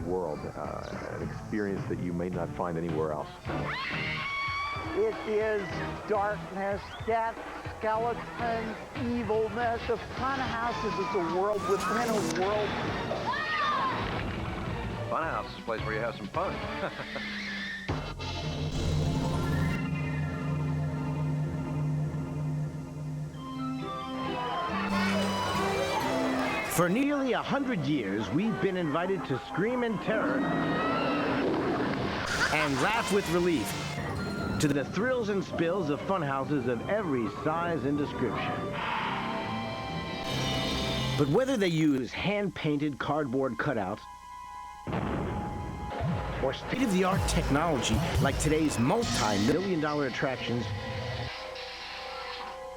world, an experience that you may not find anywhere else. It is darkness, death, skeletons, evilness. The Funhouse is a world within a world. Funhouse is a place where you have some fun. For nearly 100 years, we've been invited to scream in terror and laugh with relief to the thrills and spills of funhouses of every size and description. But whether they use hand-painted cardboard cutouts or state-of-the-art technology like today's multi-million-dollar attractions,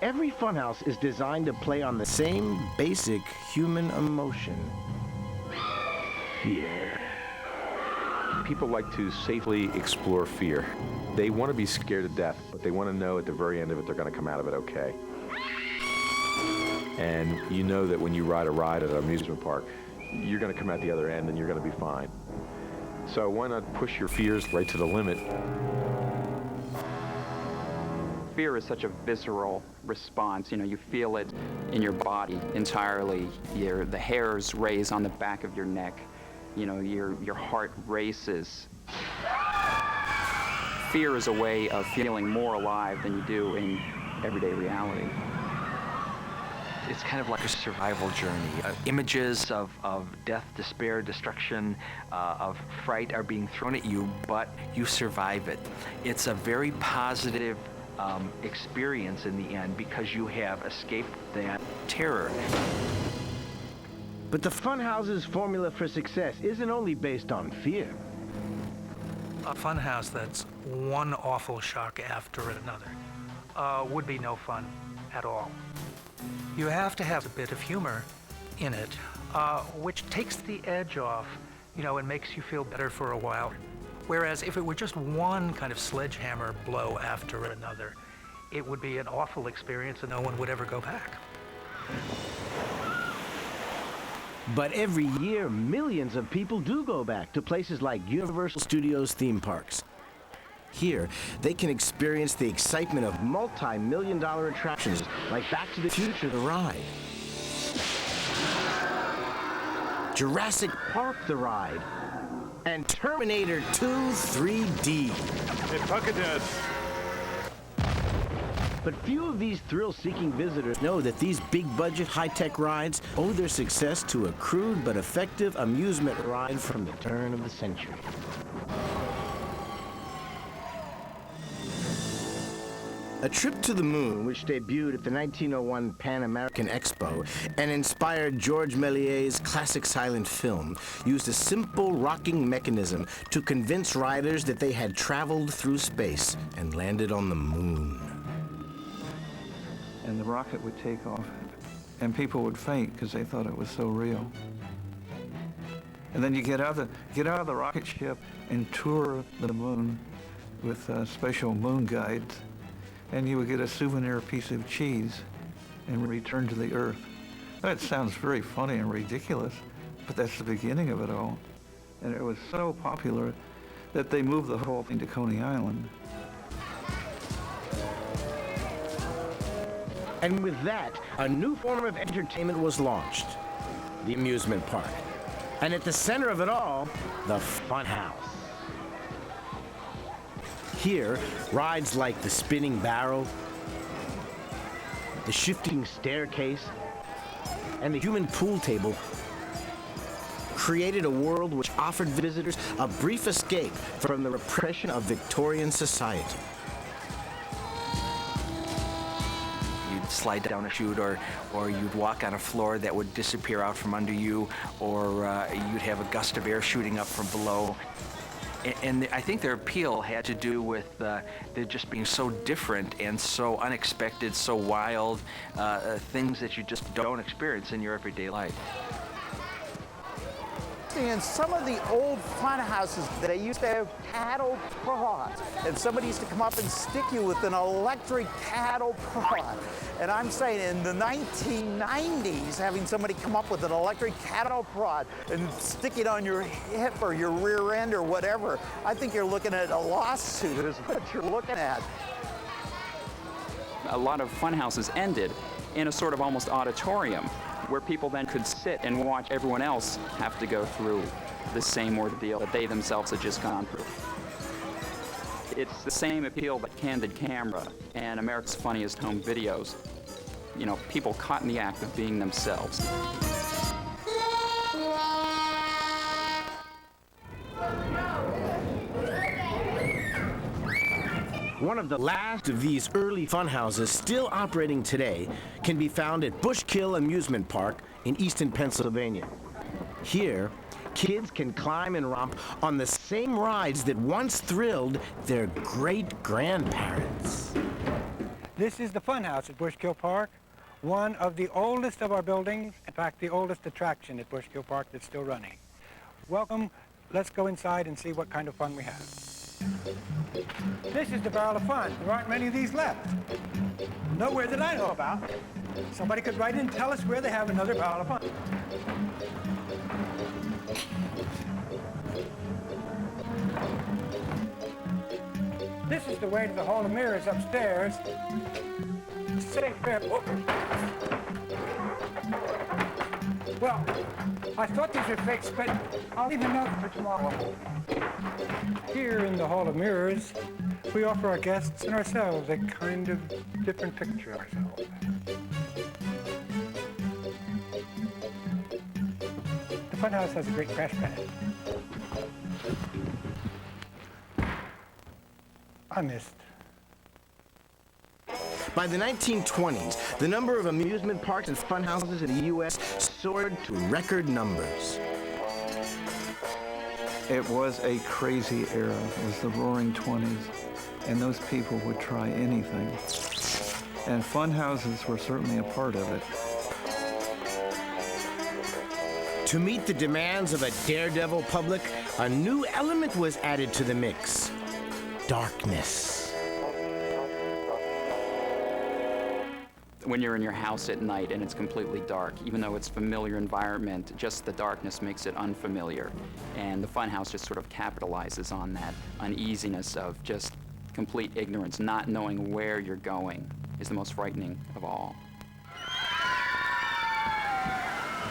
every funhouse is designed to play on the same basic human emotion: fear. People like to safely explore fear. They want to be scared to death, but they want to know at the very end of it they're going to come out of it okay. And you know that when you ride a ride at an amusement park, you're going to come out the other end and you're going to be fine. So why not push your fears right to the limit? Fear is such a visceral response. You know, you feel it in your body entirely. The hairs raise on the back of your neck. You know, your heart races. Fear is a way of feeling more alive than you do in everyday reality. It's kind of like a survival journey. Images of death, despair, destruction, of fright are being thrown at you, but you survive it. It's a very positive experience in the end because you have escaped that terror. But the Funhouse's formula for success isn't only based on fear. A funhouse that's one awful shock after another would be no fun at all. You have to have a bit of humor in it, which takes the edge off, you know, and makes you feel better for a while. Whereas if it were just one kind of sledgehammer blow after another, it would be an awful experience and no one would ever go back. But every year, millions of people do go back to places like Universal Studios theme parks. Here, they can experience the excitement of multi-million-dollar attractions like Back to the Future, the ride, Jurassic Park, the ride, and Terminator 2 3D. Hey, Puckethead. But few of these thrill-seeking visitors know that these big-budget, high-tech rides owe their success to a crude but effective amusement ride from the turn of the century. A Trip to the Moon, which debuted at the 1901 Pan American Expo and inspired George Méliès's classic silent film, used a simple rocking mechanism to convince riders that they had traveled through space and landed on the moon. And the rocket would take off, and people would faint because they thought it was so real. And then you get out of the rocket ship and tour the moon with special moon guides, and you would get a souvenir piece of cheese and return to the Earth. That sounds very funny and ridiculous, but that's the beginning of it all. And it was so popular that they moved the whole thing to Coney Island. And with that, a new form of entertainment was launched: the amusement park. And at the center of it all, the Funhouse. Here, rides like the spinning barrel, the shifting staircase, and the human pool table created a world which offered visitors a brief escape from the repression of Victorian society. You'd slide down a chute, or you'd walk on a floor that would disappear out from under you, or you'd have a gust of air shooting up from below. And I think their appeal had to do with they're just being so different and so unexpected, so wild, things that you just don't experience in your everyday life. interesting, in some of the old fun houses, they used to have cattle prods. And somebody used to come up and stick you with an electric cattle prod. And I'm saying in the 1990s, having somebody come up with an electric cattle prod and stick it on your hip or your rear end or whatever, I think you're looking at a lawsuit is what you're looking at. A lot of fun houses ended in a sort of almost auditorium where people then could sit and watch everyone else have to go through the same ordeal that they themselves had just gone through. It's the same appeal that Candid Camera and America's Funniest Home Videos. You know, people caught in the act of being themselves. One of the last of these early fun houses still operating today can be found at Bushkill Amusement Park in eastern Pennsylvania. Here, kids can climb and romp on the same rides that once thrilled their great-grandparents. This is the Funhouse at Bushkill Park, one of the oldest of our buildings, in fact, the oldest attraction at Bushkill Park that's still running. Welcome. Let's go inside and see what kind of fun we have. This is the Barrel of Fun. There aren't many of these left. Nowhere that I know about. Somebody could write in and tell us where they have another Barrel of Fun. This is the way to the Hall of Mirrors upstairs. Safe there. Oh. Well, I thought these were fakes, but I'll leave a note for tomorrow. Here in the Hall of Mirrors, we offer our guests and ourselves a kind of different picture of ourselves. The Funhouse has a great crash pad. I missed. By the 1920s, the number of amusement parks and fun houses in the U.S. soared to record numbers. It was a crazy era. It was the roaring 20s, and those people would try anything. And fun houses were certainly a part of it. To meet the demands of a daredevil public, a new element was added to the mix: darkness. When you're in your house at night and it's completely dark, even though it's a familiar environment, just the darkness makes it unfamiliar. And the Funhouse just sort of capitalizes on that uneasiness of just complete ignorance, not knowing where you're going is the most frightening of all.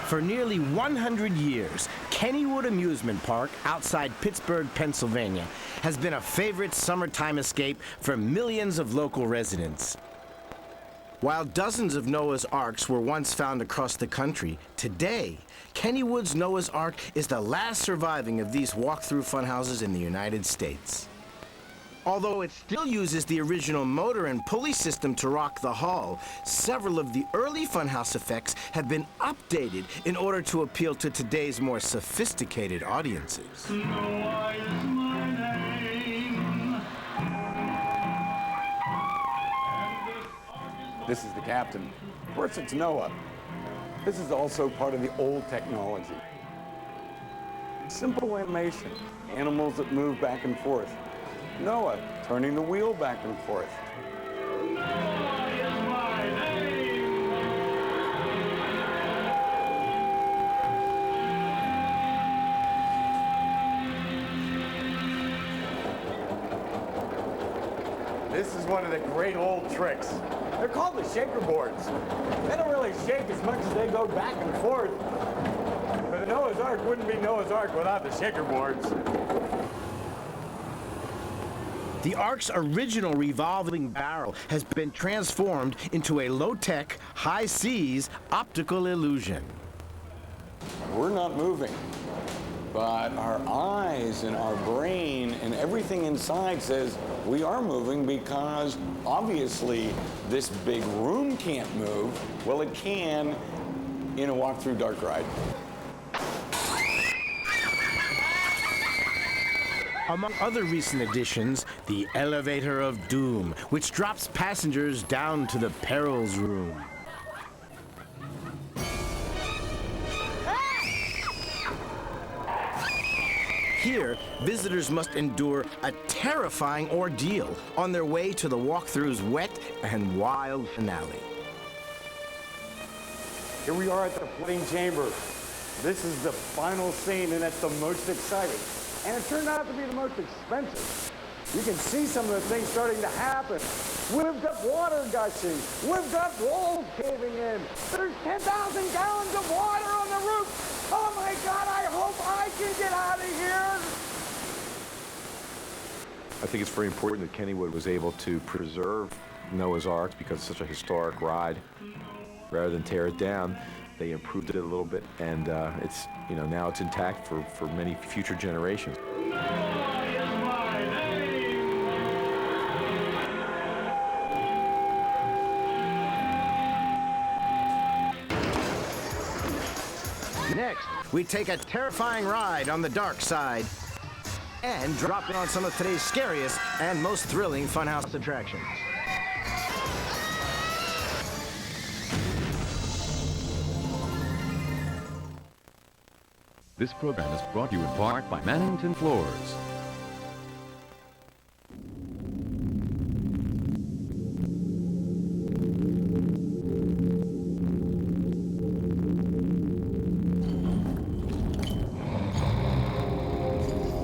For nearly 100 years, Kennywood Amusement Park outside Pittsburgh, Pennsylvania, has been a favorite summertime escape for millions of local residents. While dozens of Noah's Arks were once found across the country, today, Kennywood's Noah's Ark is the last surviving of these walk-through funhouses in the United States. Although it still uses the original motor and pulley system to rock the hull, several of the early funhouse effects have been updated in order to appeal to today's more sophisticated audiences. Noah is my name. This is the captain. Of course, it's Noah. This is also part of the old technology. Simple animation, animals that move back and forth. Noah turning the wheel back and forth. Noah is my name. This is one of the great old tricks. They're called the shaker boards. They don't really shake as much as they go back and forth. But the Noah's Ark wouldn't be Noah's Ark without the shaker boards. The Ark's original revolving barrel has been transformed into a low-tech, high-seas optical illusion. We're not moving, but our eyes and our brain and everything inside says we are moving because obviously this big room can't move. Well, it can in a walk-through dark ride. Among other recent additions, the Elevator of Doom, which drops passengers down to the Perils Room. Here, visitors must endure a terrifying ordeal on their way to the walkthrough's wet and wild finale. Here we are at the flooding chamber. This is the final scene, and it's the most exciting. And it turned out to be the most expensive. You can see some of the things starting to happen. We've got water gushing. We've got walls caving in. There's 10,000 gallons of water on the roof. Oh my God, I hope I can get out of here. I think it's very important that Kennywood was able to preserve Noah's Ark because it's such a historic ride. Rather than tear it down, they improved it a little bit, and it's, now it's intact for many future generations. Next, we take a terrifying ride on the dark side and drop in on some of today's scariest and most thrilling Funhouse attractions. This program is brought to you in part by Mannington Floors.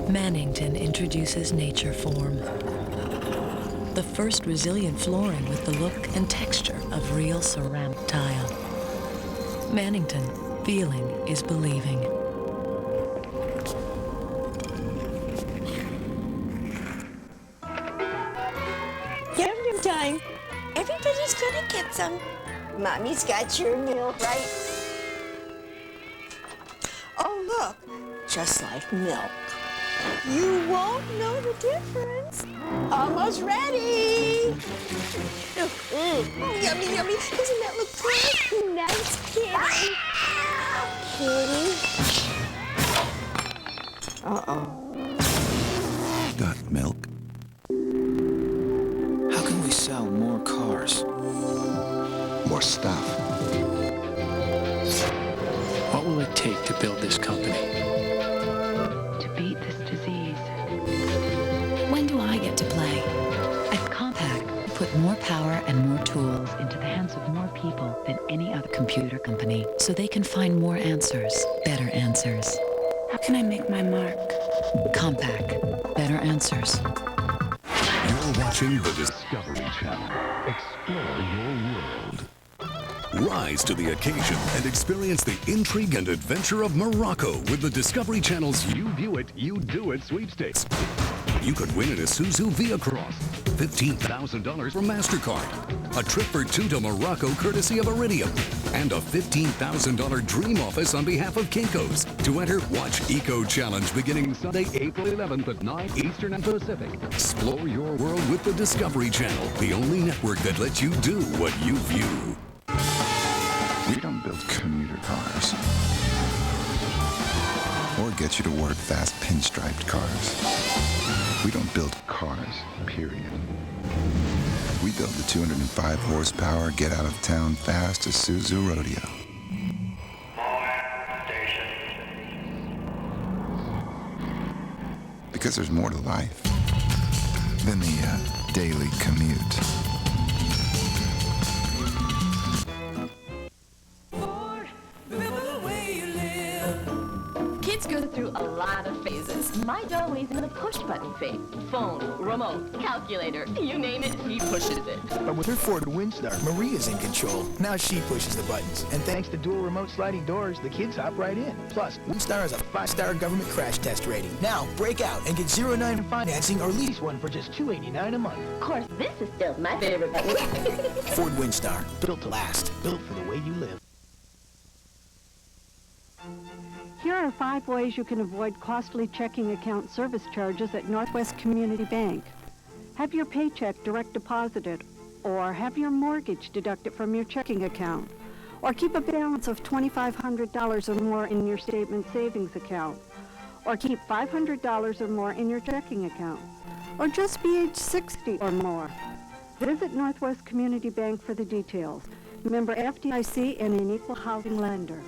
Mannington introduces Nature Form, the first resilient flooring with the look and texture of real ceramic tile. Mannington, feeling is believing. Yum time. Everybody's gonna get some. Mommy's got your milk, right? Oh, look, just like milk. You won't know the difference. Almost ready. Oh, yummy, yummy. Doesn't that look good? Nice kitty. Kitty. Uh-oh. Got milk? How can we sell more cars? More stuff? What will it take to build this company? To beat this disease. When do I get to play? At Compact, put more power and more tools into the hands of more people than any other computer company, so they can find more answers, better answers. How can I make my mark? Compact, better answers. You're watching the Discovery Channel. Explore your world. Rise to the occasion and experience the intrigue and adventure of Morocco with the Discovery Channel's You View It, You Do It sweepstakes. You could win an Isuzu Via Cross, $15,000 from MasterCard, a trip for two to Morocco courtesy of Iridium, and a $15,000 dream office on behalf of Kinko's. To enter, watch Eco Challenge beginning Sunday, April 11th at 9 Eastern and Pacific. Explore your world with the Discovery Channel, the only network that lets you do what you view. We don't build commuter cars. Or get you to work fast pinstriped cars. We don't build cars, period. We build the 205 horsepower, get out of town fast Isuzu Rodeo. Because there's more to life than the daily commute. Kids go through a lot of phases. My dog is in the push-button phase. Phone, remote, calculator, you name it, he pushes it. But with her Ford Windstar, Maria's in control. Now she pushes the buttons. And thanks to dual remote sliding doors, the kids hop right in. Plus, Windstar has a 5-star government crash test rating. Now, break out and get 0-9 financing or lease one for just $289 a month. Of course, this is still my favorite button. Ford Windstar, built to last, built for the way you live. Here are 5 ways you can avoid costly checking account service charges at Northwest Community Bank. Have your paycheck direct deposited, or have your mortgage deducted from your checking account, or keep a balance of $2,500 or more in your statement savings account, or keep $500 or more in your checking account, or just be age 60 or more. Visit Northwest Community Bank for the details. Member FDIC and an equal housing lender.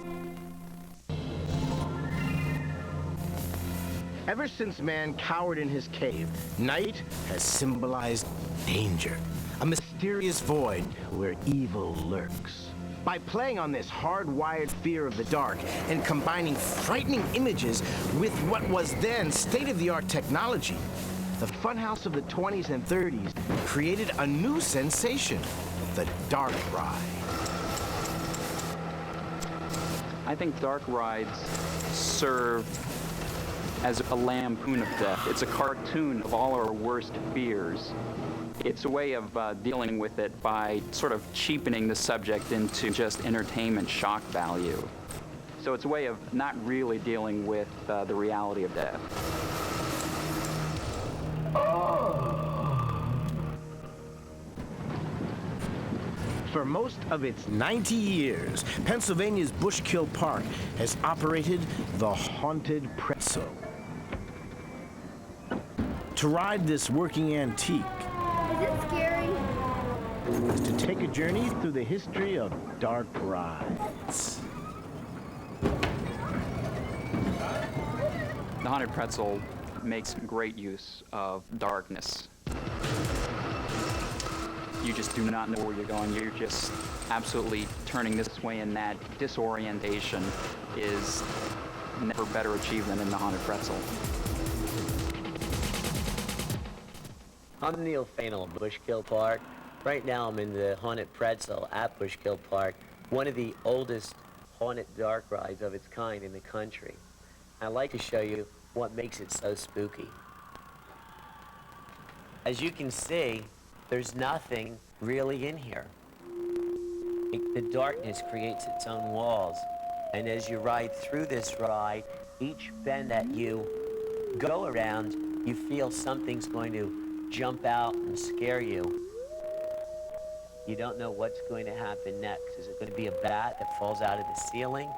Ever since man cowered in his cave, night has symbolized danger, a mysterious void where evil lurks. By playing on this hardwired fear of the dark and combining frightening images with what was then state-of-the-art technology, the Funhouse of the 20s and 30s created a new sensation, the dark ride. I think dark rides serve as a lampoon of death. It's a cartoon of all our worst fears. It's a way of dealing with it by sort of cheapening the subject into just entertainment shock value. So it's a way of not really dealing with the reality of death. For most of its 90 years, Pennsylvania's Bushkill Park has operated the Haunted Pretzel. To ride this working antique Is it scary? is to take a journey through the history of dark rides. The Haunted Pretzel makes great use of darkness. You just do not know where you're going. You're just absolutely turning this way and that. Disorientation is never better achieved than in the Haunted Pretzel. I'm Neil Fainall of Bushkill Park. Right now I'm in the Haunted Pretzel at Bushkill Park, one of the oldest haunted dark rides of its kind in the country. I'd like to show you what makes it so spooky. As you can see, there's nothing really in here. The darkness creates its own walls, and as you ride through this ride, each bend that you go around, you feel something's going to jump out and scare you. You don't know what's going to happen next. Is it going to be a bat that falls out of the ceiling?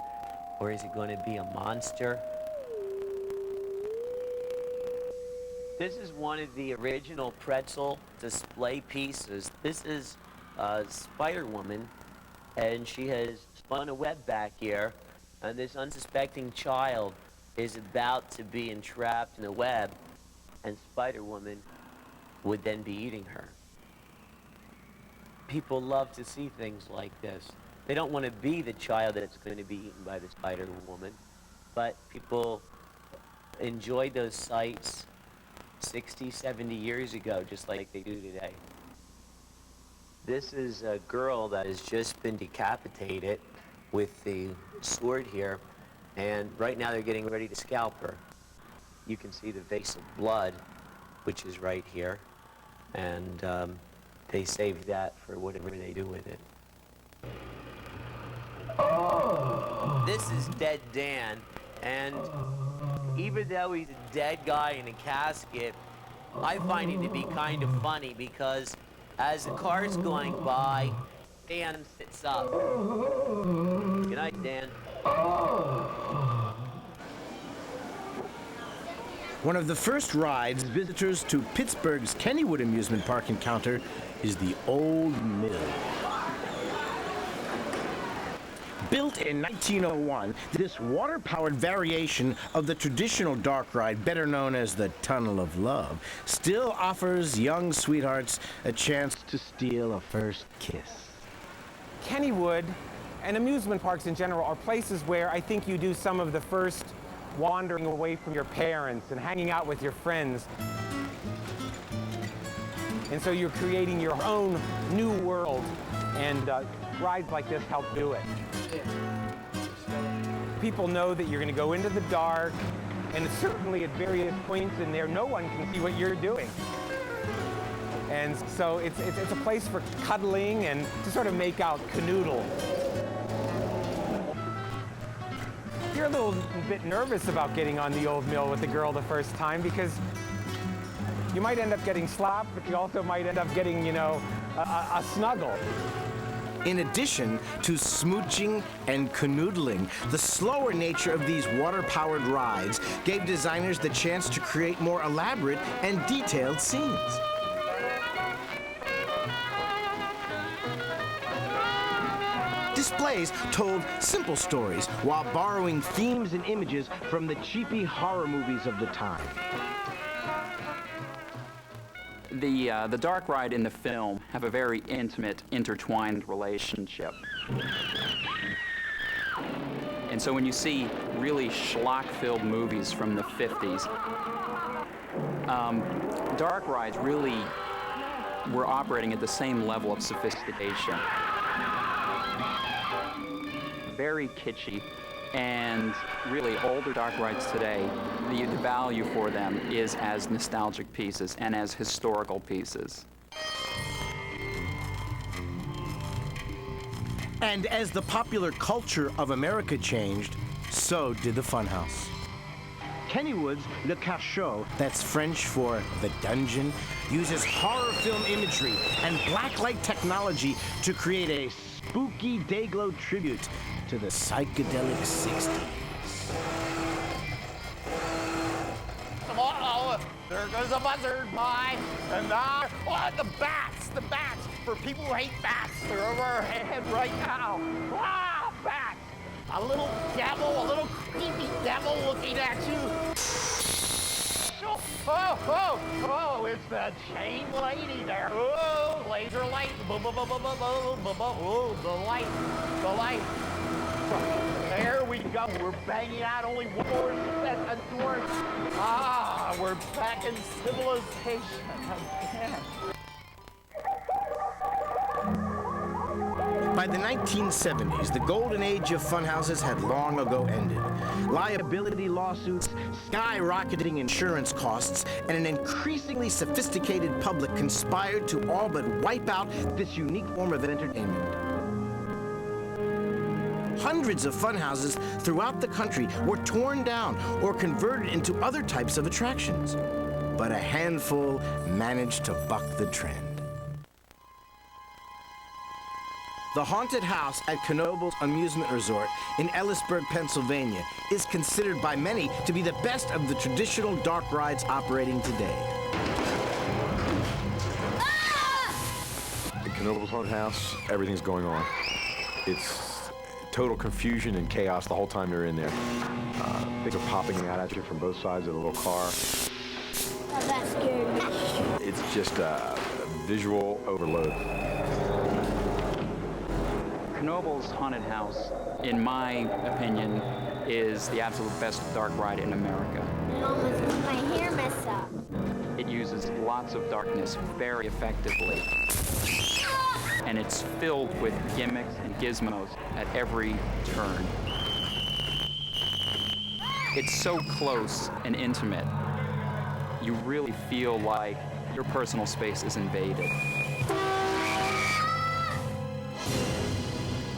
Or is it going to be a monster? This is one of the original pretzel display pieces. This is Spider-Woman, and she has spun a web back here, and this unsuspecting child is about to be entrapped in a web, and Spider-Woman would then be eating her. People love to see things like this. They don't want to be the child that's going to be eaten by the Spider-Woman, but people enjoyed those sights 60, 70 years ago, just like they do today. This is a girl that has just been decapitated with the sword here, and right now they're getting ready to scalp her. You can see the vase of blood, which is right here, and they save that for whatever they do with it. This is Dead Dan, and even though he's a dead guy in a casket, I find it to be kind of funny because as the car's going by, Dan sits up. Good night, Dan. One of the first rides visitors to Pittsburgh's Kennywood Amusement Park encounter is the Old Mill. Built in 1901, this water-powered variation of the traditional dark ride, better known as the Tunnel of Love, still offers young sweethearts a chance to steal a first kiss. Kennywood and amusement parks in general are places where I think you do some of the first wandering away from your parents and hanging out with your friends. And so you're creating your own new world, and rides like this help do it. People know that you're going to go into the dark, and certainly at various points in there, no one can see what you're doing. And so it's a place for cuddling and to sort of make out canoodle. You're a little bit nervous about getting on the Old Mill with the girl the first time because you might end up getting slapped, but you also might end up getting, you know, a snuggle. In addition to smooching and canoodling, the slower nature of these water-powered rides gave designers the chance to create more elaborate and detailed scenes. Display plays told simple stories while borrowing themes and images from the cheapy horror movies of the time. The dark ride and the film have a very intimate, intertwined relationship. And so when you see really schlock-filled movies from the 50s, dark rides really were operating at the same level of sophistication. Very kitschy, and really older dark rides today, the value for them is as nostalgic pieces and as historical pieces. And as the popular culture of America changed, so did the Funhouse. Kennywood's Le Cachot, that's French for the dungeon, uses horror film imagery and blacklight technology to create a spooky day-glow tribute to the psychedelic 60s. Oh, there goes a buzzard, boy. And the bats, For people who hate bats, they're over our head right now. Ah, bats. A little devil, a little creepy devil looking at you. Oh, it's the chain lady there. Oh, laser light. Oh, the light. There we go. We're banging out only one more set of doors. Ah, we're back in civilization again. By the 1970s, the golden age of funhouses had long ago ended. Liability lawsuits, skyrocketing insurance costs, and an increasingly sophisticated public conspired to all but wipe out this unique form of entertainment. Hundreds of funhouses throughout the country were torn down or converted into other types of attractions. But a handful managed to buck the trend. The haunted house at Knoebels Amusement Resort in Ellisburg, Pennsylvania, is considered by many to be the best of the traditional dark rides operating today. In Knoebels Haunted House, everything's going on. It's total confusion and chaos the whole time they're in there. Things are popping out at you from both sides of the little car. Oh, that scared me. It's just a visual overload. Knoebels Haunted House, in my opinion, is the absolute best dark ride in America. It almost made my hair mess up. It uses lots of darkness very effectively. And it's filled with gimmicks and gizmos at every turn. It's so close and intimate, you really feel like your personal space is invaded.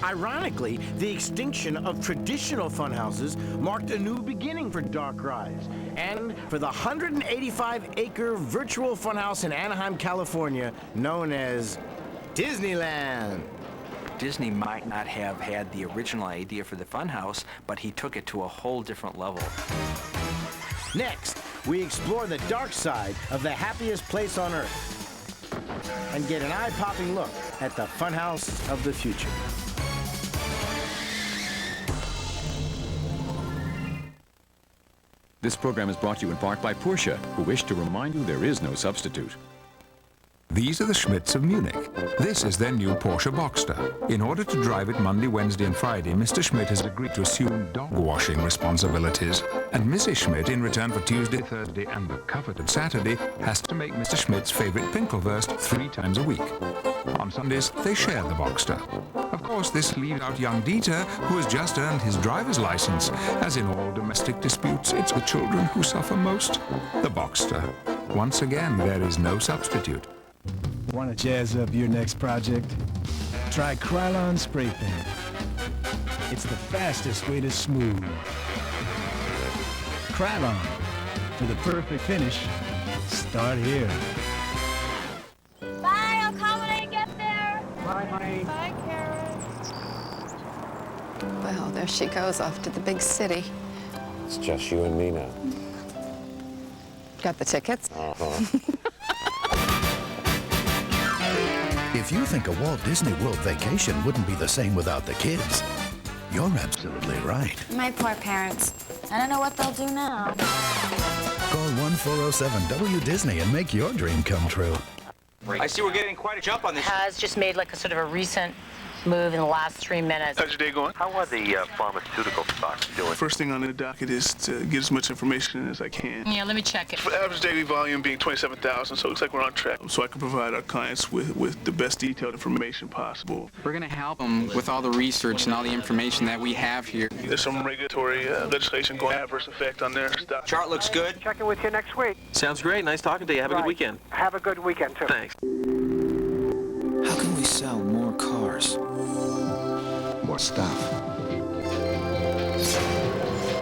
Ironically, the extinction of traditional funhouses marked a new beginning for dark rides. And for the 185-acre virtual funhouse in Anaheim, California, known as Disneyland. Disney might not have had the original idea for the funhouse, but he took it to a whole different level. Next, we explore the dark side of the happiest place on Earth and get an eye-popping look at the funhouse of the future. This program is brought to you in part by Porsche, who wish to remind you there is no substitute. These are the Schmidts of Munich. This is their new Porsche Boxster. In order to drive it Monday, Wednesday and Friday, Mr. Schmidt has agreed to assume dog washing responsibilities. And Mrs. Schmidt, in return for Tuesday, Thursday and the coveted Saturday, has to make Mr. Schmidt's favorite Pinkelwurst 3 times a week. On Sundays, they share the Boxster. Of course, this leaves out young Dieter, who has just earned his driver's license. As in all domestic disputes, it's the children who suffer most. The Boxster. Once again, there is no substitute. Want to jazz up your next project? Try Krylon Spray Paint. It's the fastest way to smooth. Krylon. For the perfect finish, start here. Bye, I'll call when I get there. Bye, honey. Bye, Karen. Well, there she goes off to the big city. It's just you and me now. Got the tickets? If If you think a Walt Disney World vacation wouldn't be the same without the kids, you're absolutely right. My poor parents. I don't know what they'll do now. Call 1-407-WDisney and make your dream come true. I see we're getting quite a jump on this. Has just made like a sort of a recent move in the last 3 minutes. How's your day going? How are the pharmaceutical stocks doing? First thing on the docket is to get as much information as I can. Yeah, let me check it. For average daily volume being 27,000, so it looks like we're on track. So I can provide our clients with the best detailed information possible. We're going to help them with all the research and all the information that we have here. There's some regulatory legislation going to adverse effect on their stock. Chart looks good. Checking with you next week. Sounds great. Nice talking to you. Have a good weekend. Have a good weekend, too. Thanks. How can we sell more cars? More stuff.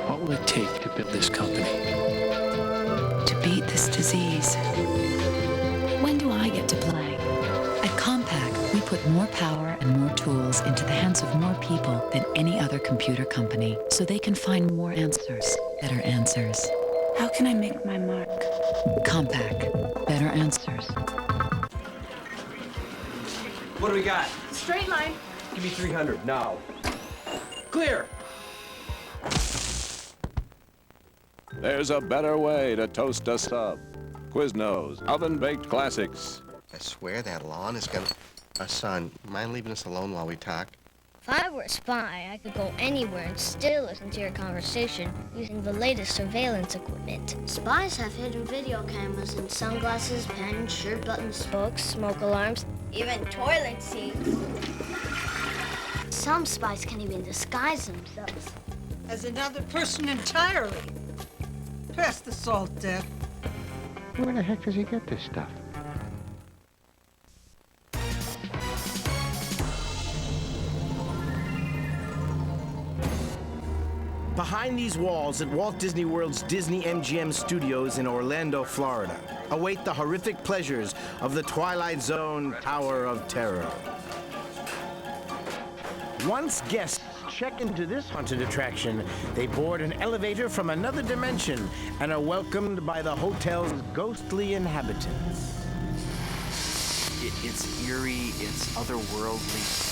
What will it take to build this company? To beat this disease. When do I get to play? At Compaq, we put more power and more tools into the hands of more people than any other computer company, so they can find more answers, better answers. How can I make my mark? Compaq, better answers. What do we got? Straight line. Give me 300 now. Clear. There's a better way to toast a sub. Quiznos, oven-baked classics. I swear that lawn is gonna... son, mind leaving us alone while we talk? If I were a spy, I could go anywhere and still listen to your conversation using the latest surveillance equipment. Spies have hidden video cameras in sunglasses, pens, shirt buttons, books, smoke alarms, even toilet seats. Some spies can even disguise themselves. As another person entirely. Pass the salt, Dad. Where the heck does he get this stuff? Behind these walls at Walt Disney World's Disney MGM Studios in Orlando, Florida, await the horrific pleasures of the Twilight Zone Tower of Terror. Once guests check into this haunted attraction, they board an elevator from another dimension and are welcomed by the hotel's ghostly inhabitants. It's eerie, it's otherworldly.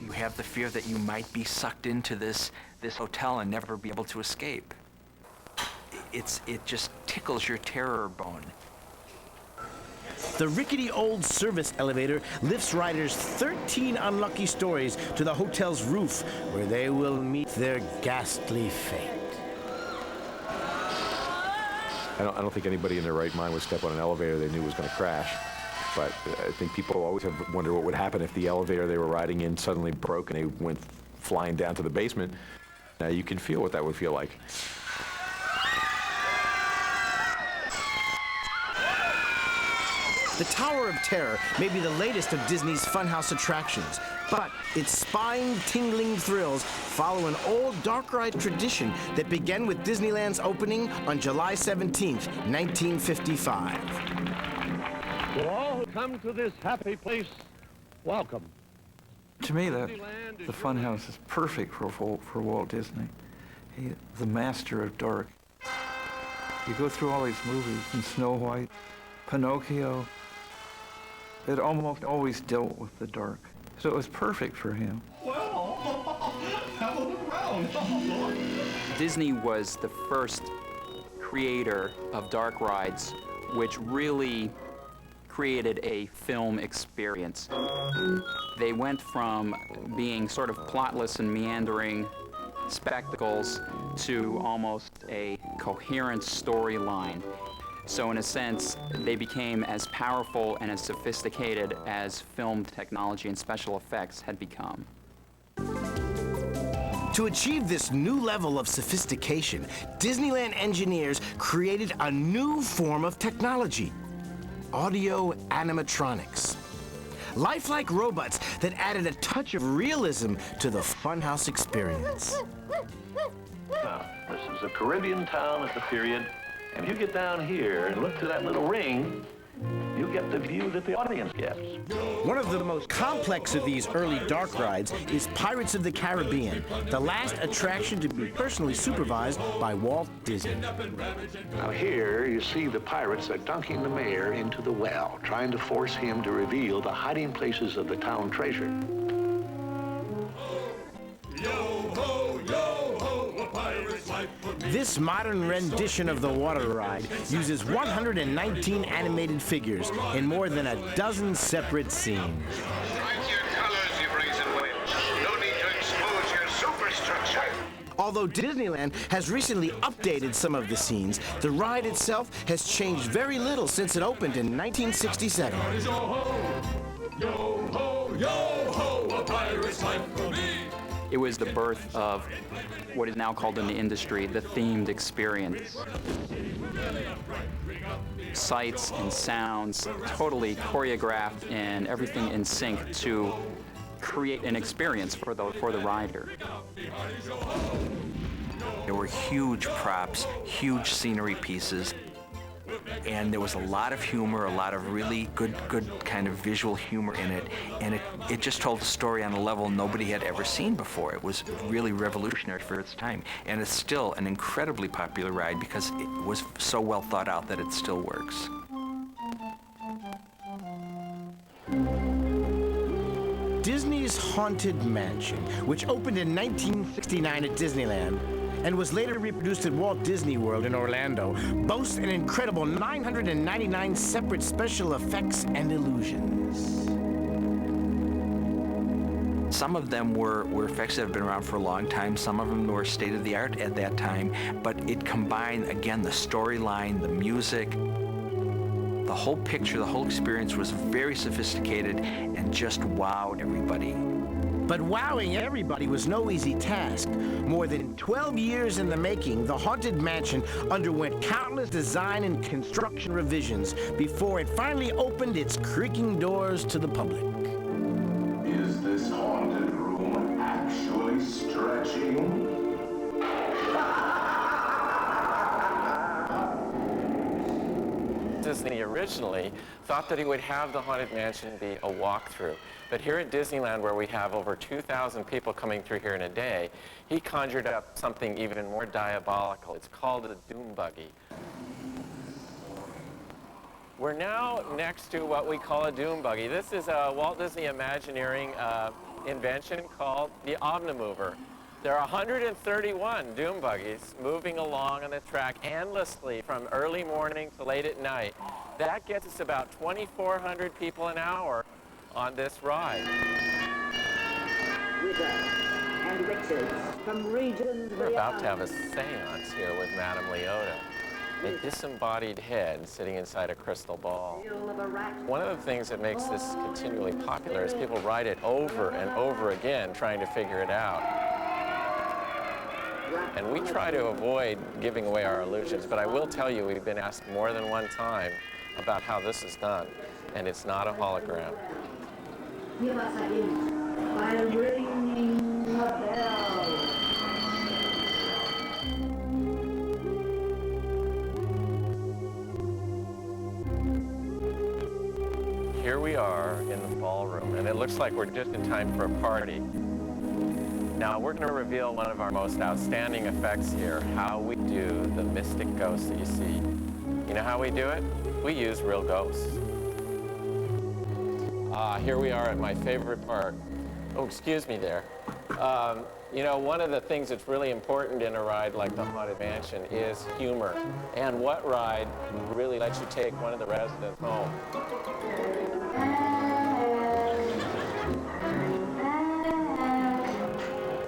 You have the fear that you might be sucked into this hotel and never be able to escape. It just tickles your terror bone. The rickety old service elevator lifts riders 13 unlucky stories to the hotel's roof, where they will meet their ghastly fate. I don't think anybody in their right mind would step on an elevator they knew was going to crash. But I think people always have wondered what would happen if the elevator they were riding in suddenly broke and they went flying down to the basement. Now you can feel what that would feel like. The Tower of Terror may be the latest of Disney's Funhouse attractions, but its spine-tingling thrills follow an old dark ride tradition that began with Disneyland's opening on July 17th, 1955. To all who come to this happy place, welcome. To me, the Funhouse is perfect for Walt Disney. He's the master of dark. You go through all these movies, and Snow White, Pinocchio, it almost always dealt with the dark. So it was perfect for him. Well, have a look around. Disney was the first creator of dark rides, which really created a film experience. They went from being sort of plotless and meandering spectacles to almost a coherent storyline. So in a sense, they became as powerful and as sophisticated as film technology and special effects had become. To achieve this new level of sophistication, Disneyland engineers created a new form of technology: audio animatronics. Lifelike robots that added a touch of realism to the Funhouse experience. Now, this is a Caribbean town at the period, and if you get down here and look to that little ring, You get the view that the audience gets. One of the most complex of these early dark rides is Pirates of the Caribbean, the last attraction to be personally supervised by Walt Disney. Now here you see the pirates are dunking the mayor into the well, trying to force him to reveal the hiding places of the town treasure. This modern rendition of the water ride uses 119 animated figures in more than a dozen separate scenes. Although Disneyland has recently updated some of the scenes, the ride itself has changed very little since it opened in 1967. It was the birth of what is now called in the industry the themed experience. Sights and sounds totally choreographed and everything in sync to create an experience for the rider. There were huge props, huge scenery pieces, and there was a lot of humor, a lot of really good kind of visual humor in it, and it just told a story on a level nobody had ever seen before. It was really revolutionary for its time, and it's still an incredibly popular ride because it was so well thought out that it still works. Disney's Haunted Mansion, which opened in 1969 at Disneyland and was later reproduced at Walt Disney World in Orlando, boasts an incredible 999 separate special effects and illusions. Some of them were effects that have been around for a long time. Some of them were state-of-the-art at that time, but it combined, again, the storyline, the music, the whole picture, the whole experience was very sophisticated and just wowed everybody. But wowing everybody was no easy task. More than 12 years in the making, the Haunted Mansion underwent countless design and construction revisions before it finally opened its creaking doors to the public. Is this haunted room actually stretching? Disney originally thought that he would have the Haunted Mansion be a walkthrough. But here at Disneyland, where we have over 2,000 people coming through here in a day, he conjured up something even more diabolical. It's called a doom buggy. We're now next to what we call a doom buggy. This is a Walt Disney Imagineering invention called the Omnimover. There are 131 doom buggies moving along on the track endlessly from early morning to late at night. That gets us about 2,400 people an hour on this ride. Withers and Richards from regions. We're about to have a seance here with Madame Leota, a disembodied head sitting inside a crystal ball. One of the things that makes this continually popular is people ride it over and over again trying to figure it out. And we try to avoid giving away our illusions, but I will tell you we've been asked more than one time about how this is done, and it's not a hologram. Give us a hint by ringing a bell. Here we are in the ballroom, and it looks like we're just in time for a party. Now, we're going to reveal one of our most outstanding effects here, how we do the mystic ghosts that you see. You know how we do it? We use real ghosts. Here we are at my favorite part. Oh, excuse me there. You know, one of the things that's really important in a ride like the Haunted Mansion is humor. And what ride really lets you take one of the residents home?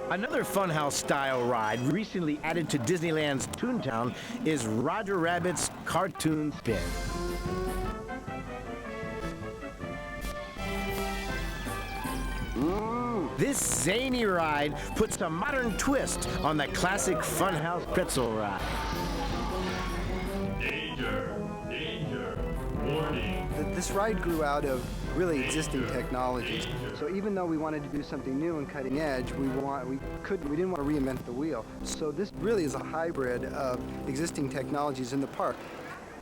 Another Funhouse-style ride recently added to Disneyland's Toontown is Roger Rabbit's Cartoon Spin. This zany ride puts a modern twist on the classic Funhouse pretzel ride. Danger! Danger! Warning! This ride grew out of really existing technologies. So even though we wanted to do something new and cutting edge, we didn't want to reinvent the wheel. So this really is a hybrid of existing technologies in the park.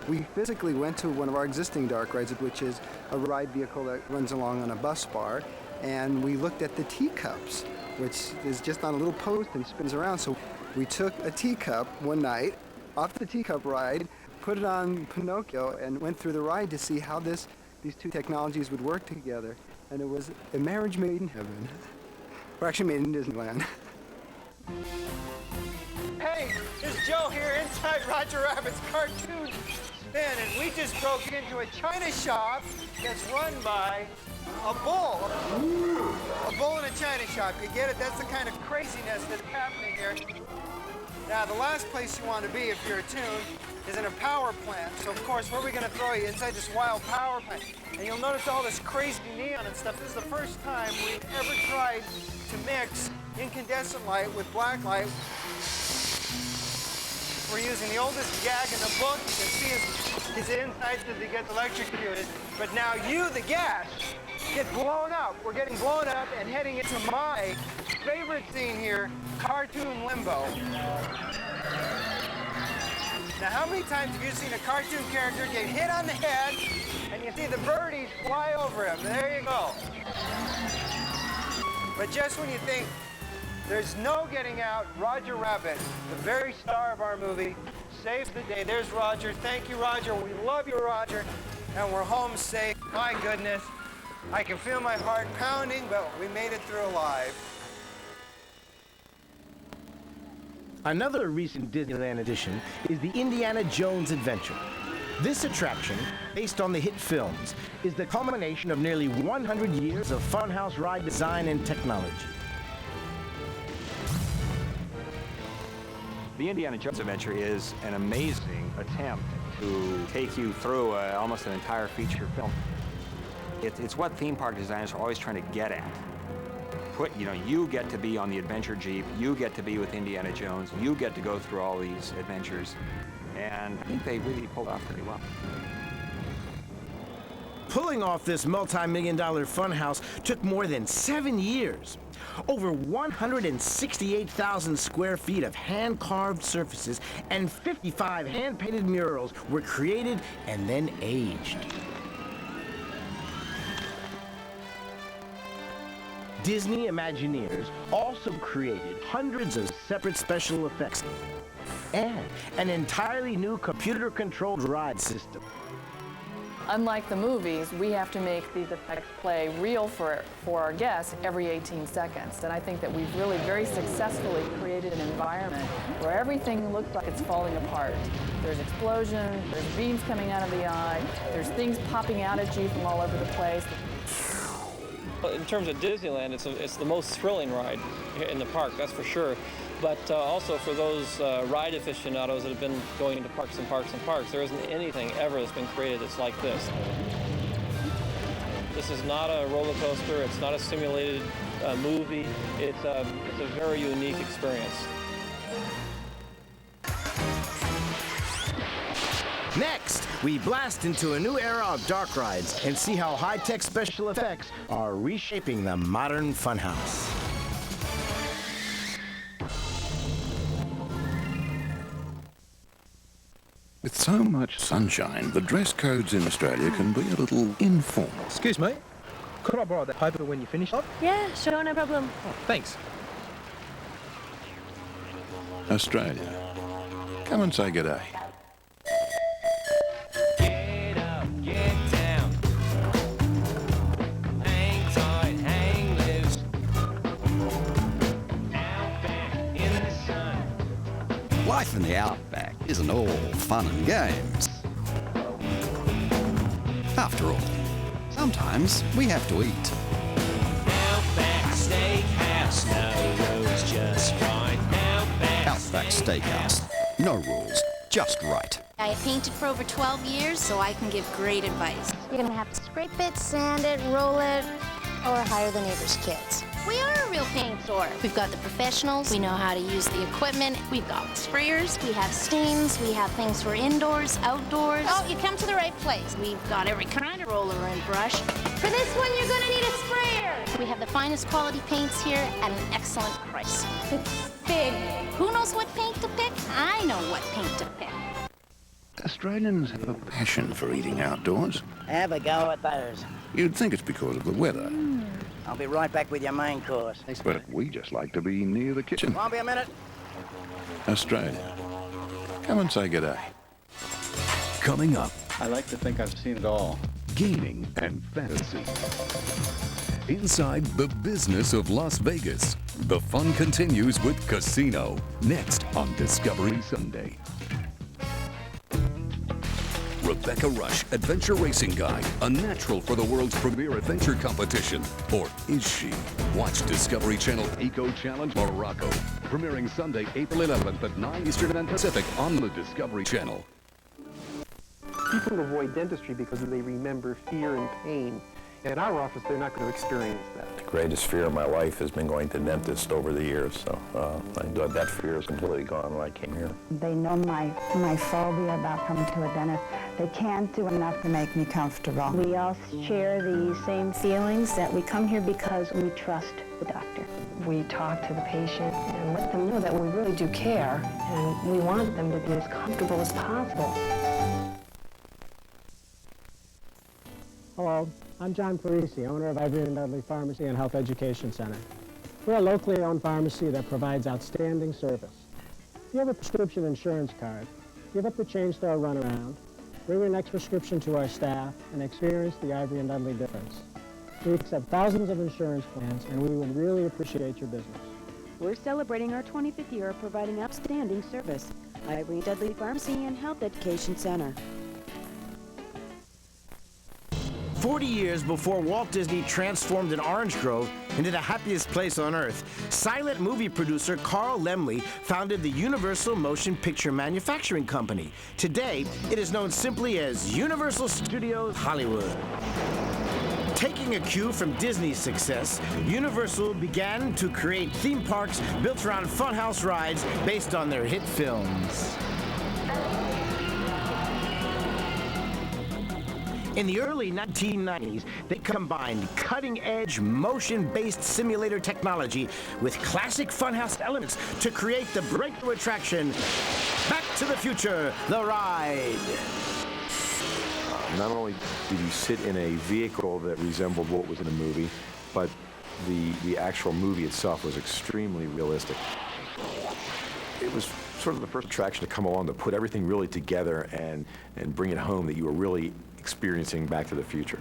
We physically went to one of our existing dark rides, which is a ride vehicle that runs along on a bus bar, and we looked at the teacups, which is just on a little post and spins around. So we took a teacup one night off the teacup ride, put it on Pinocchio, and went through the ride to see how these two technologies would work together. And it was a marriage made in heaven. Or actually made in Disneyland. Hey, it's Joe here inside Roger Rabbit's cartoon spin, and we just broke into a china shop that's run by a bull. A bull in a china shop, you get it? That's the kind of craziness that's happening here. Now, the last place you want to be if you're a toon is in a power plant. So, of course, where are we going to throw you? Inside this wild power plant. And you'll notice all this crazy neon and stuff. This is the first time we've ever tried to mix incandescent light with black light. We're using the oldest gag in the book. You can see his insides as he gets electrocuted. But now you, the gas, get blown up. We're getting blown up and heading into my favorite scene here, cartoon limbo. Now, how many times have you seen a cartoon character get hit on the head and you see the birdies fly over him? There you go. But just when you think there's no getting out, Roger Rabbit, the very star of our movie, saves the day. There's Roger. Thank you, Roger. We love you, Roger. And we're home safe. My goodness. I can feel my heart pounding, but we made it through alive. Another recent Disneyland addition is the Indiana Jones Adventure. This attraction, based on the hit films, is the culmination of nearly 100 years of Funhouse ride design and technology. The Indiana Jones Adventure is an amazing attempt to take you through almost an entire feature film. It's what theme park designers are always trying to get at. You get to be on the adventure Jeep, you get to be with Indiana Jones, you get to go through all these adventures, and I think they really pulled off pretty well. Pulling off this multi-million-dollar funhouse took more than 7 years. Over 168,000 square feet of hand-carved surfaces and 55 hand-painted murals were created and then aged. Disney Imagineers also created hundreds of separate special effects and an entirely new computer-controlled ride system. Unlike the movies, we have to make these effects play real for our guests every 18 seconds. And I think that we've really very successfully created an environment where everything looks like it's falling apart. There's explosions, there's beams coming out of the eye, there's things popping out at you from all over the place. In terms of Disneyland, it's the most thrilling ride in the park, that's for sure. But also for those ride aficionados that have been going into parks and parks and parks, there isn't anything ever that's been created that's like this. This is not a roller coaster, it's not a simulated movie, it's a very unique experience. Next, we blast into a new era of dark rides and see how high-tech special effects are reshaping the modern funhouse. With so much sunshine, the dress codes in Australia can be a little informal. Excuse me, could I borrow that paper when you finish up? Yeah, sure, no problem. Oh, thanks. Australia. Come and say g'day. Get up, get down. Hang tight, hang loose. Outback in the sun. Life in the outback isn't all fun and games. After all, sometimes we have to eat. Outback Steakhouse, no rules, just right. Outback Steakhouse. No rules, just right. I have painted for over 12 years, so I can give great advice. You're gonna have to scrape it, sand it, roll it, or hire the neighbor's kids. We are a real paint store. We've got the professionals, we know how to use the equipment, we've got sprayers, we have stains, we have things for indoors, outdoors. Oh, you come to the right place. We've got every kind of roller and brush. For this one, you're gonna need a sprayer. We have the finest quality paints here at an excellent price. It's big. Who knows what paint to pick? I know what paint to pick. Australians have a passion for eating outdoors. Have a go at those. You'd think it's because of the weather. I'll be right back with your main course. But we just like to be near the kitchen. Won't be a minute. Australia. Come and say g'day. Coming up, I like to think I've seen it all. gaming and fantasy. Inside the business of Las Vegas, the fun continues with Casino, next on Discovery Sunday. Rebecca Rush, Adventure Racing Guide, a natural for the world's premier adventure competition. Or is she? Watch Discovery Channel Eco Challenge Morocco, premiering Sunday, April 11th at 9 Eastern and Pacific on the Discovery Channel. People avoid dentistry because they remember fear and pain. In our office, they're not going to experience that. The greatest fear of my life has been going to dentist over the years, so that fear is completely gone when I came here. They know my phobia about coming to a dentist. They can't do enough to make me comfortable. We all share the same feelings that we come here because we trust the doctor. We talk to the patient and let them know that we really do care, and we want them to be as comfortable as possible. Hello, I'm John Parisi, owner of Ivory & Dudley Pharmacy and Health Education Center. We're a locally owned pharmacy that provides outstanding service. If you have a prescription insurance card, give up the chain store runaround, bring your next prescription to our staff, and experience the Ivory & Dudley difference. We accept thousands of insurance plans, and we would really appreciate your business. We're celebrating our 25th year of providing outstanding service. Ivory & Dudley Pharmacy and Health Education Center. 40 years before Walt Disney transformed an orange grove into the happiest place on earth, silent movie producer Carl Laemmle founded the Universal Motion Picture Manufacturing Company. Today, it is known simply as Universal Studios Hollywood. Taking a cue from Disney's success, Universal began to create theme parks built around Funhouse rides based on their hit films. In the early 1990s, they combined cutting-edge, motion-based simulator technology with classic Funhouse elements to create the breakthrough attraction, Back to the Future, the ride. Not only did you sit in a vehicle that resembled what was in a movie, but the actual movie itself was extremely realistic. It was sort of the first attraction to come along to put everything really together and bring it home that you were really experiencing Back to the Future.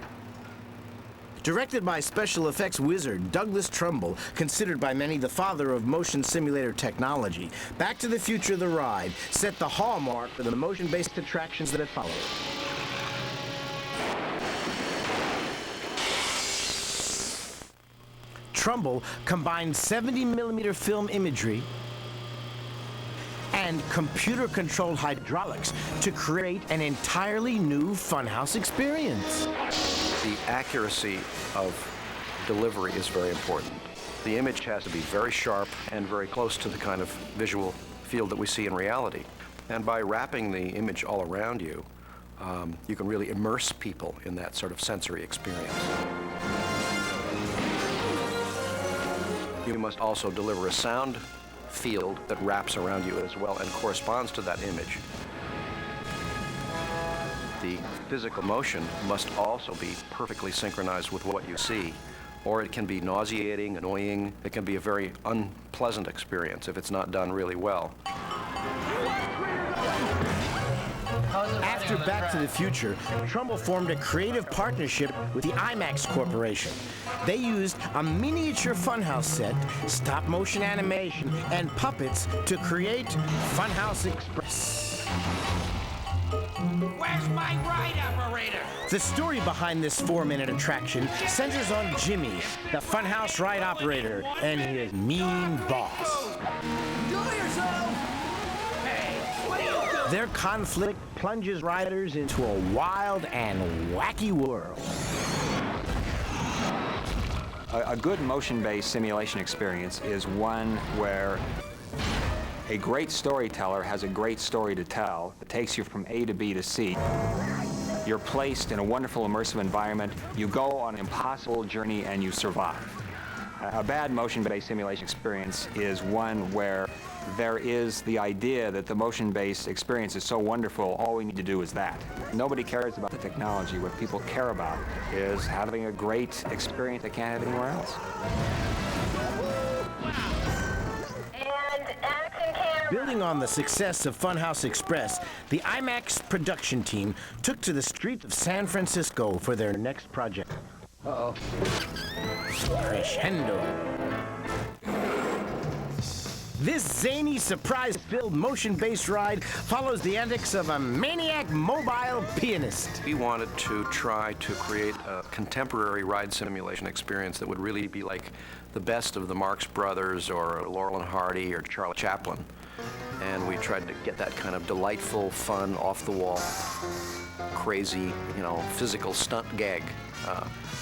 Directed by special effects wizard Douglas Trumbull, considered by many the father of motion simulator technology, Back to the Future the Ride set the hallmark for the motion-based attractions that have followed. Trumbull combined 70mm film imagery and computer-controlled hydraulics to create an entirely new Funhouse experience. The accuracy of delivery is very important. The image has to be very sharp and very close to the kind of visual field that we see in reality. And by wrapping the image all around you, you can really immerse people in that sort of sensory experience. You must also deliver a sound field that wraps around you as well and corresponds to that image. The physical motion must also be perfectly synchronized with what you see, or it can be nauseating, annoying. It can be a very unpleasant experience if it's not done really well. After Back to the Future, Trumbull formed a creative partnership with the IMAX Corporation. They used a miniature Funhouse set, stop-motion animation, and puppets to create Funhouse Express. Where's my ride operator? The story behind this 4-minute attraction centers on Jimmy, the Funhouse ride operator, and his mean boss. Enjoy yourself! Their conflict plunges riders into a wild and wacky world. A good motion-based simulation experience is one where a great storyteller has a great story to tell. It takes you from A to B to C. You're placed in a wonderful immersive environment. You go on an impossible journey and you survive. A bad motion-based simulation experience is one where there is the idea that the motion-based experience is so wonderful, all we need to do is that. Nobody cares about the technology. What people care about is having a great experience they can't have anywhere else. Building on the success of Funhouse Express, the IMAX production team took to the streets of San Francisco for their next project. Uh-oh. Crescendo. This zany, surprise-filled, motion-based ride follows the antics of a maniac mobile pianist. We wanted to try to create a contemporary ride simulation experience that would really be like the best of the Marx Brothers or Laurel and Hardy or Charlie Chaplin. And we tried to get that kind of delightful, fun, off-the-wall, crazy, physical stunt gag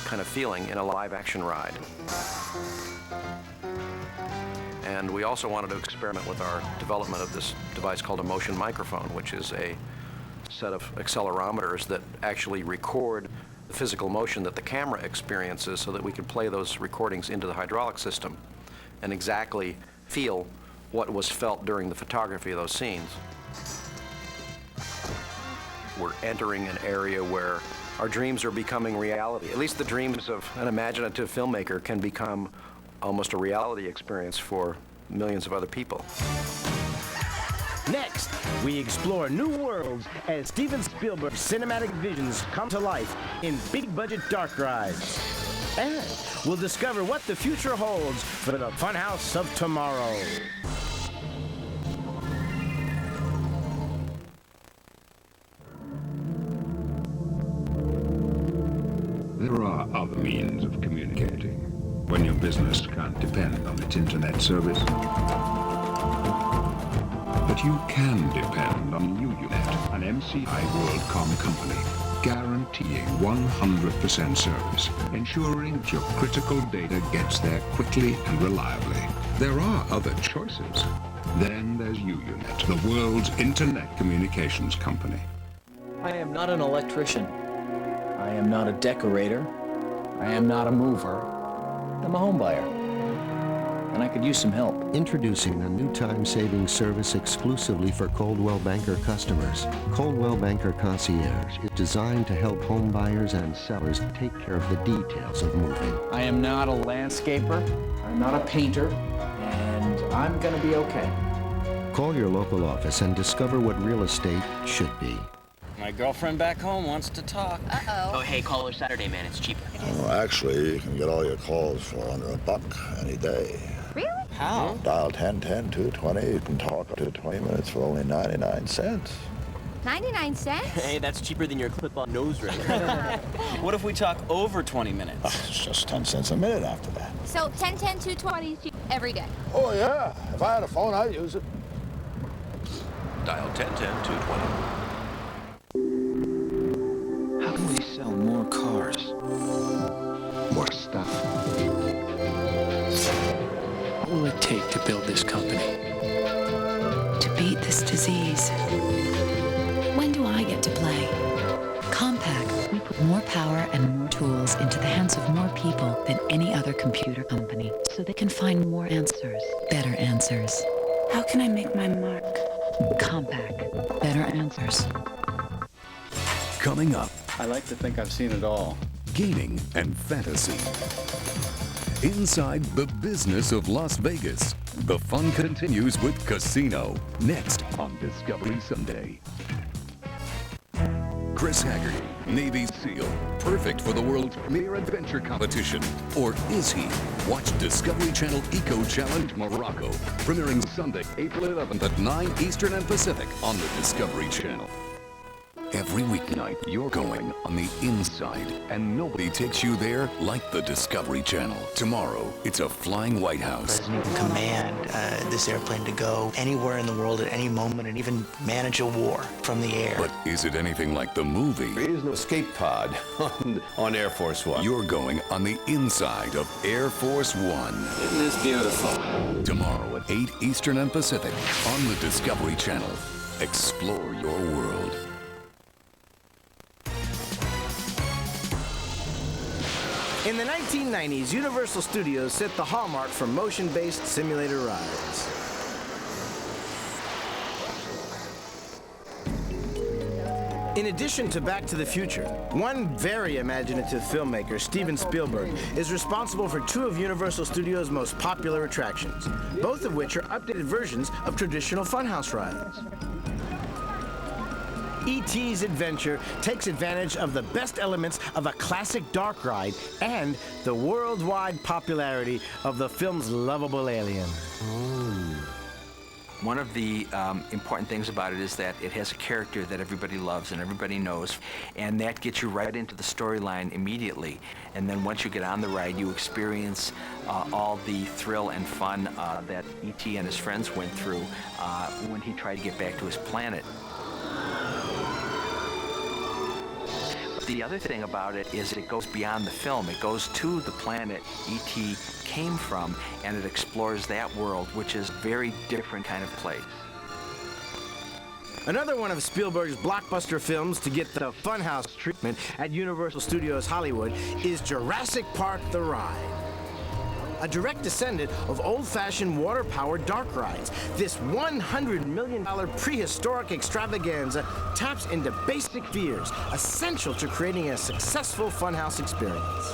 kind of feeling in a live-action ride. And we also wanted to experiment with our development of this device called a motion microphone, which is a set of accelerometers that actually record the physical motion that the camera experiences so that we can play those recordings into the hydraulic system and exactly feel what was felt during the photography of those scenes. We're entering an area where our dreams are becoming reality. At least the dreams of an imaginative filmmaker can become almost a reality experience for millions of other people. Next, we explore new worlds as Steven Spielberg's cinematic visions come to life in big-budget dark rides. And we'll discover what the future holds for the Funhouse of tomorrow. There are other means of communicating when your business can't depend on its internet service. But you can depend on UUNet, an MCI WorldCom company, guaranteeing 100% service, ensuring that your critical data gets there quickly and reliably. There are other choices. Then there's UUNet, the world's internet communications company. I am not an electrician. I am not a decorator. I am not a mover. I'm a home buyer, and I could use some help. Introducing a new time-saving service exclusively for Coldwell Banker customers. Coldwell Banker Concierge is designed to help home buyers and sellers take care of the details of moving. I am not a landscaper. I'm not a painter, and I'm gonna be okay. Call your local office and discover what real estate should be. My girlfriend back home wants to talk. Uh-oh. Oh, hey, call her Saturday, man. It's cheaper. Well, actually, you can get all your calls for under $1 any day. Really? How? Dial 10-10-220. You can talk up to 20 minutes for only 99 cents. 99 cents? Hey, that's cheaper than your clip-on nose ring. What if we talk over 20 minutes? It's just 10 cents a minute after that. So 10-10-220 is cheap every day? Oh, yeah. If I had a phone, I'd use it. Dial 10-10-220. How can we sell more cars? More stuff. What will it take to build this company? To beat this disease. When do I get to play? Compaq. We put more power and more tools into the hands of more people than any other computer company, so they can find more answers, better answers. How can I make my mark? Compaq. Better answers. Coming up, I like to think I've seen it all. gaming and fantasy. Inside the business of Las Vegas, the fun continues with Casino, next on Discovery Sunday. Chris Haggerty, Navy SEAL, perfect for the world's premier adventure competition. Or is he? Watch Discovery Channel Eco Challenge Morocco, premiering Sunday, April 11th at 9 Eastern and Pacific on the Discovery Channel. Every weeknight, you're going on the inside, and nobody takes you there like the Discovery Channel. Tomorrow, it's a flying White House. The president can command this airplane to go anywhere in the world at any moment and even manage a war from the air. But is it anything like the movie? There is no escape pod on Air Force One. You're going on the inside of Air Force One. Isn't this beautiful? Tomorrow at 8 Eastern and Pacific on the Discovery Channel. Explore your world. In the 1990s, Universal Studios set the hallmark for motion-based simulator rides. In addition to Back to the Future, one very imaginative filmmaker, Steven Spielberg, is responsible for two of Universal Studios' most popular attractions, both of which are updated versions of traditional Funhouse rides. E.T.'s Adventure takes advantage of the best elements of a classic dark ride and the worldwide popularity of the film's lovable alien. One of the important things about it is that it has a character that everybody loves and everybody knows, and that gets you right into the storyline immediately. And then once you get on the ride, you experience all the thrill and fun that E.T. and his friends went through when he tried to get back to his planet. The other thing about it is it goes beyond the film. It goes to the planet E.T. came from, and it explores that world, which is a very different kind of place. Another one of Spielberg's blockbuster films to get the Funhouse treatment at Universal Studios Hollywood is Jurassic Park: The Ride. A direct descendant of old-fashioned water-powered dark rides, this $100 million prehistoric extravaganza taps into basic fears essential to creating a successful Funhouse experience.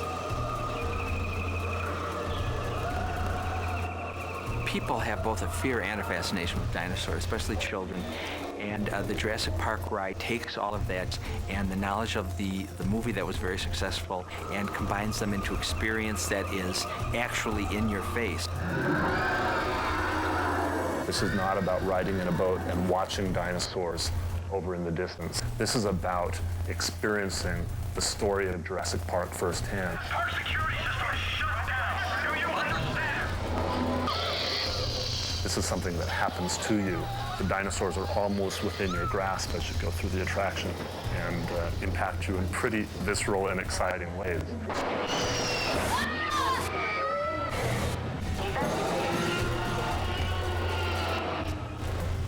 People have both a fear and a fascination with dinosaurs, especially children. And the Jurassic Park ride takes all of that and the knowledge of the movie that was very successful and combines them into experience that is actually in your face. This is not about riding in a boat and watching dinosaurs over in the distance. This is about experiencing the story of Jurassic Park firsthand. Our security system is shut down. Do you understand? This is something that happens to you. The dinosaurs are almost within your grasp as you go through the attraction and impact you in pretty visceral and exciting ways.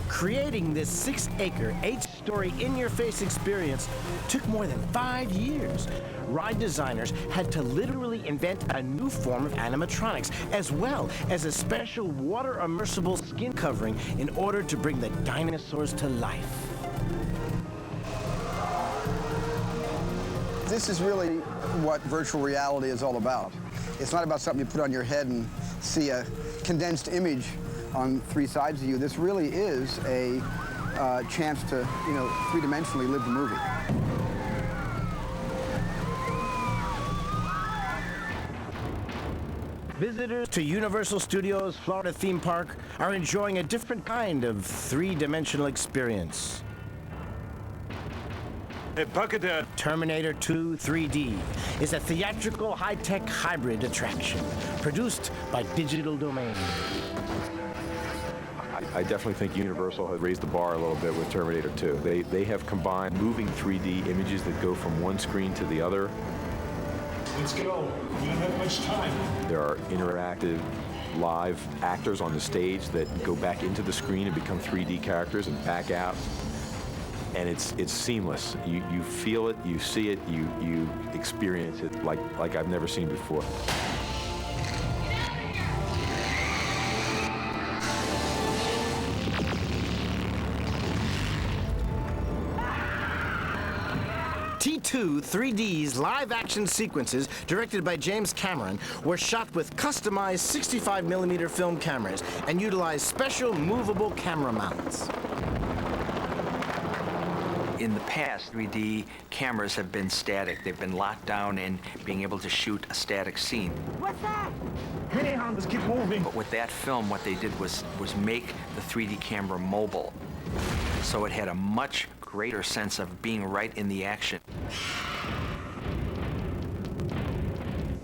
Creating this 6-acre, 8-story in-your-face experience took more than 5 years. Ride designers had to literally invent a new form of animatronics, as well as a special water-immersible skin covering in order to bring the dinosaurs to life. This is really what virtual reality is all about. It's not about something you put on your head and see a condensed image on 3 sides of you. This really is a chance to, three-dimensionally live the movie. Visitors to Universal Studios Florida theme park are enjoying a different kind of 3-dimensional experience. Terminator 2 3D is a theatrical high-tech hybrid attraction produced by Digital Domain. I definitely think Universal has raised the bar a little bit with Terminator 2. They have combined moving 3D images that go from one screen to the other. Let's go. We don't have much time. There are interactive live actors on the stage that go back into the screen and become 3D characters and back out. And it's seamless. You feel it, you see it, you experience it like I've never seen before. T2 3D's live-action sequences, directed by James Cameron, were shot with customized 65mm film cameras and utilized special movable camera mounts. In the past, 3D cameras have been static. They've been locked down in being able to shoot a static scene. What's that? Hey, Hans, keep moving. But with that film, what they did was make the 3D camera mobile. So it had a much greater sense of being right in the action.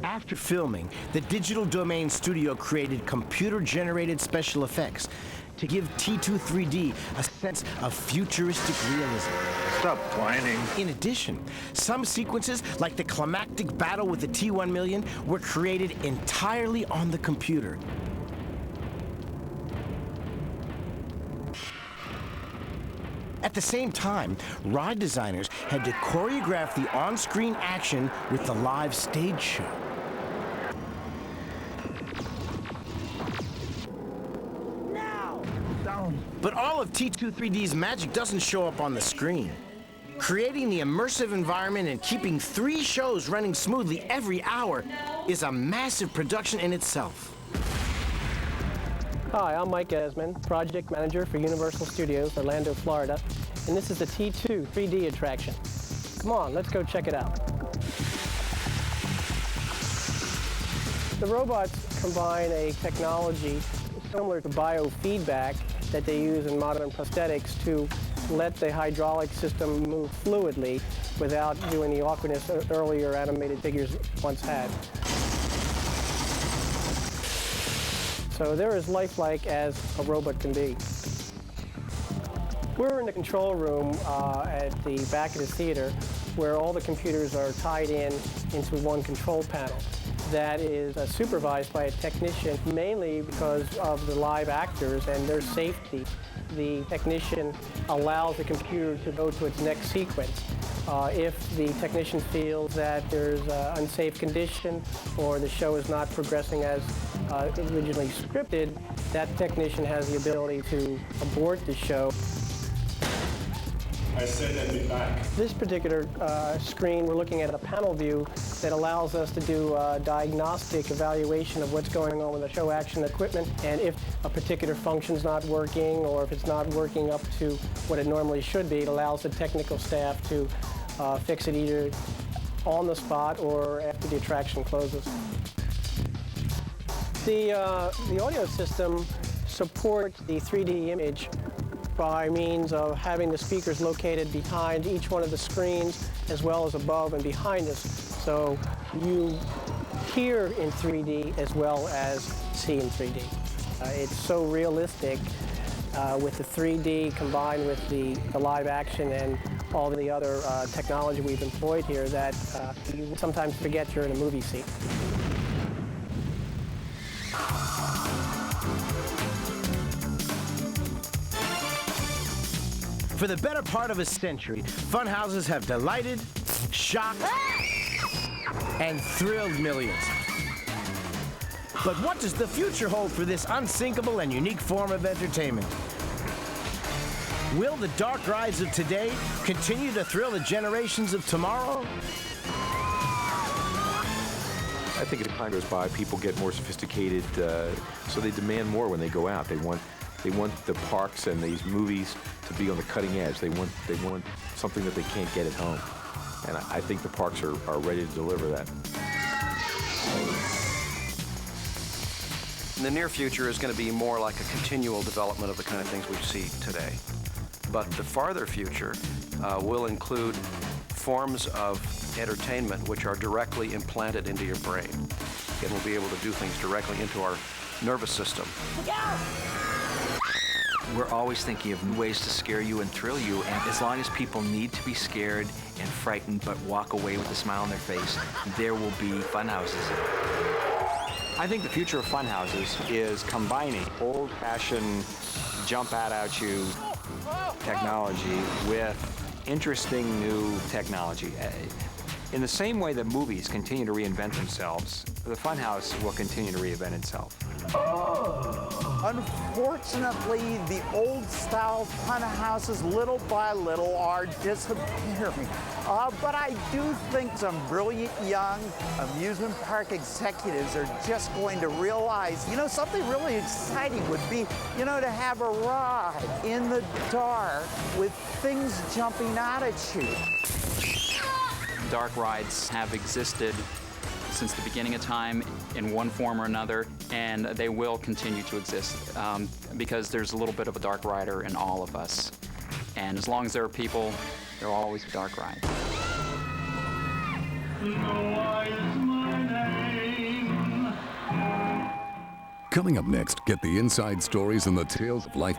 After filming, the Digital Domain studio created computer-generated special effects to give T2 3D a sense of futuristic realism. Stop whining. In addition, some sequences, like the climactic battle with the T-1000, were created entirely on the computer. At the same time, ride designers had to choreograph the on-screen action with the live stage show. all of T2-3D's magic doesn't show up on the screen. Creating the immersive environment and keeping 3 shows running smoothly every hour is a massive production in itself. Hi, I'm Mike Esmond, Project Manager for Universal Studios, Orlando, Florida, and this is the T2 3D attraction. Come on, let's go check it out. The robots combine a technology similar to biofeedback that they use in modern prosthetics to let the hydraulic system move fluidly without doing the awkwardness earlier animated figures once had. So they're as lifelike as a robot can be. We're in the control room at the back of the theater where all the computers are tied into one control panel. That is supervised by a technician, mainly because of the live actors and their safety. The technician allows the computer to go to its next sequence. If the technician feels that there's an unsafe condition or the show is not progressing as originally scripted, that technician has the ability to abort the show. I said I'd be back. This particular screen, we're looking at a panel view that allows us to do a diagnostic evaluation of what's going on with the show action equipment, and if a particular function's not working or if it's not working up to what it normally should be, it allows the technical staff to fix it either on the spot or after the attraction closes. The audio system supports the 3D image by means of having the speakers located behind each one of the screens as well as above and behind us. So you hear in 3D as well as see in 3D. It's so realistic with the 3D combined with the live action and all the other technology we've employed here that you sometimes forget you're in a movie seat. For the better part of a century, Funhouses have delighted, shocked, and thrilled millions. But what does the future hold for this unsinkable and unique form of entertainment? Will the dark rides of today continue to thrill the generations of tomorrow? I think as time goes by, people get more sophisticated, so they demand more when they go out. They want the parks and these movies to be on the cutting edge. They want something that they can't get at home. And I think the parks are ready to deliver that. In the near future is going to be more like a continual development of the kind of things we see today. But the farther future will include forms of entertainment which are directly implanted into your brain. And we'll be able to do things directly into our nervous system. We're always thinking of ways to scare you and thrill you, and as long as people need to be scared and frightened but walk away with a smile on their face, there will be Funhouses. I think the future of Funhouses is combining old-fashioned jump-out-at-you technology with interesting new technology. In the same way that movies continue to reinvent themselves, the Funhouse will continue to reinvent itself. Unfortunately, the old-style Funhouses, little by little, are disappearing. But I do think some brilliant young amusement park executives are just going to realize, something really exciting would be, to have a ride in the dark with things jumping out at you. Dark rides have existed since the beginning of time in one form or another, and they will continue to exist because there's a little bit of a dark rider in all of us. And as long as there are people, there will always be dark rides. Coming up next, get the inside stories and the tales of life.